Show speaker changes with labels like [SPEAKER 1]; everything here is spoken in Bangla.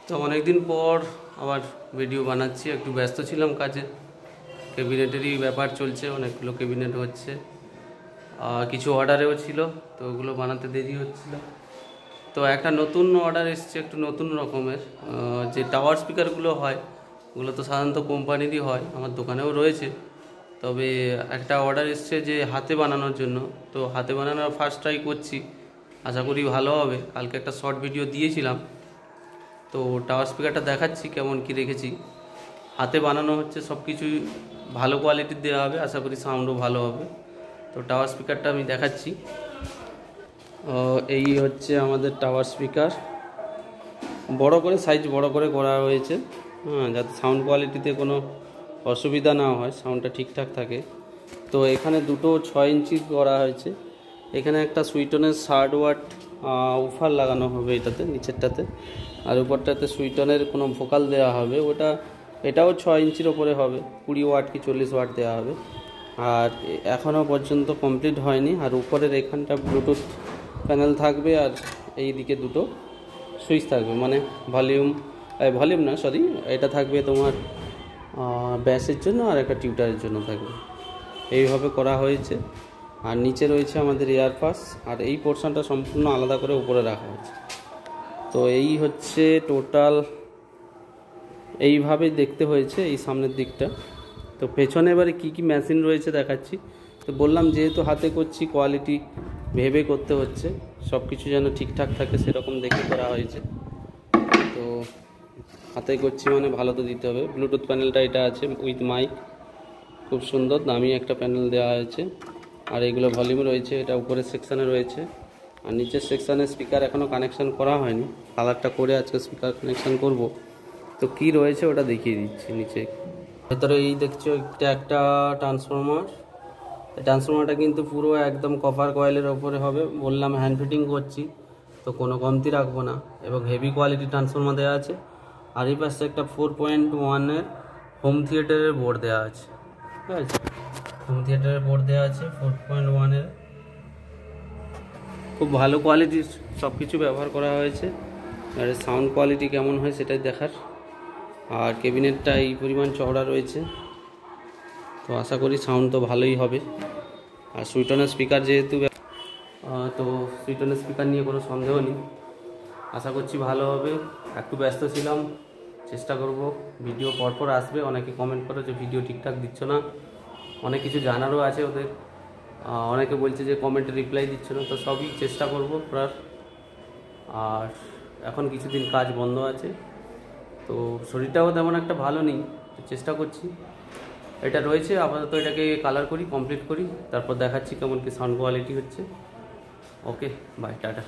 [SPEAKER 1] তো অনেকদিন পর আবার ভিডিও বানাচ্ছি, একটু ব্যস্ত ছিলাম কাজে। ক্যাবিনেটেরই ব্যাপার চলছে, অনেকগুলো ক্যাবিনেট হচ্ছে, কিছু অর্ডারেও ছিল, তো ওগুলো বানাতে দেরি হচ্ছিল। তো একটা নতুন অর্ডার এসছে, একটু নতুন রকমের যে টাওয়ার স্পিকারগুলো হয়, ওগুলো তো সাধারণত কোম্পানিরই হয়, আমার দোকানেও রয়েছে। তবে একটা অর্ডার এসছে যে হাতে বানানোর জন্য, তো হাতে বানানোর ফার্স্ট ট্রাই করছি, আশা করি ভালো হবে। কালকে একটা শর্ট ভিডিও দিয়েছিলাম, তো টাওয়ার স্পিকারটা দেখাচ্ছি কেমন কি রেখেছি। হাতে বানানো হচ্ছে, সব কিছুই ভালো কোয়ালিটির দেওয়া হবে, আশা করি সাউন্ডও ভালো হবে। তো টাওয়ার স্পিকারটা আমি দেখাচ্ছি। এই হচ্ছে আমাদের টাওয়ার স্পিকার, বড় করে সাইজ বড় করে করা হয়েছে, যাতে সাউন্ড কোয়ালিটিতে কোনো অসুবিধা না হয়, সাউন্ডটা ঠিকঠাক থাকে। তো এখানে দুটো 6 ইঞ্চি করা হয়েছে। এখানে একটা সুইটনের 60 ওয়াট উফার লাগানো হবে এটাতে, নিচেরটাতে, আর উপরটাতে সুইটনের কোনো ভোকাল দেওয়া হবে। এটাও 6 ইঞ্চির ওপরে হবে, 20 ওয়াট কি 40 ওয়াট দেওয়া হবে। আর এখনও পর্যন্ত কমপ্লিট হয়নি। আর উপরের এখানটা ব্লুটুথ প্যানেল থাকবে, আর এই দিকে দুটো সুইচ থাকবে, মানে ভলিউম না সরি, এটা থাকবে তোমার ব্যাসের জন্য, আর একটা টিউটারের জন্য থাকবে। এইভাবে করা হয়েছে। আর নিচে রয়েছে আমাদের এয়ারপাস, আর এই পোর্শনটা সম্পূর্ণ আলাদা করে উপরে রাখা হয়েছে। তো এই হচ্ছে টোটাল, এইভাবে দেখতে হয়েছে এই সামনের দিকটা। তো পেছনে এবারে কী কী মেশিন রয়েছে দেখাচ্ছি। তো বললাম যেহেতু হাতে করছি, কোয়ালিটি ভেবে করতে হচ্ছে, সব কিছু যেন ঠিকঠাক থাকে সেরকম দেখে করা হয়েছে। তো হাতে করছি মানে ভালো তো দিতে হবে। ব্লুটুথ প্যানেলটা এটা আছে উইথ মাইক, খুব সুন্দর দামি একটা প্যানেল দেওয়া হয়েছে। আর এগুলো ভলিউম রয়েছে, এটা উপরের সেকশানে রয়েছে। আর নিচের সেকশানে স্পিকার এখনও কানেকশান করা হয়নি, কালারটা করে আজকে স্পিকার কানেকশান করব। তো কি রয়েছে ওটা দেখিয়ে দিচ্ছি। নিচে ভেতরে এই দেখছো, এটা একটা ট্রান্সফরমার। ট্রান্সফরমারটা কিন্তু পুরো একদম কপার কয়েলের ওপরে হবে। বললাম হ্যান্ড ফিটিং করছি, তো কোনো কমতি রাখবো না, এবং হেভি কোয়ালিটি ট্রান্সফরমার দেওয়া আছে। আর এই পাশে একটা 4.1-এর হোম থিয়েটারের বোর্ড দেওয়া আছে, ঠিক আছে। হোম থিয়েটারের বোর্ড দেওয়া আছে 4.1-এর, খুব ভালো কোয়ালিটির সব কিছু ব্যবহার করা হয়েছে। আর সাউন্ড কোয়ালিটি কেমন হয় সেটাই দেখার। আর ক্যাবিনেটটা এই পরিমাণ চওড়া রয়েছে, তো আশা করি সাউন্ড তো ভালোই হবে। আর সুইটনের স্পিকার যেহেতু, তো সুইটনের স্পিকার নিয়ে কোনো সন্দেহ নেই, আশা করছি ভালো হবে। একটু ব্যস্ত ছিলাম, চেষ্টা করব ভিডিও পরপর আসবে। অনেকে কমেন্ট করে যে ভিডিও ঠিকঠাক দিচ্ছ না, অনেক কিছু জানারও আছে ওদের। অনেকে বলছে যে কমেন্টে রিপ্লাই দিচ্ছ না, তো সবই চেষ্টা করব প্রায়। আর এখন কিছুদিন কাজ বন্ধ আছে, তো শরীরটাও তেমন একটা ভালো নেই, তো চেষ্টা করছি। এটা রয়েছে আপাতত, এটাকে কালার করি, কমপ্লিট করি, তারপর দেখাচ্ছি কেমন কি সাউন্ড কোয়ালিটি হচ্ছে। ওকে, বাই, টাটা।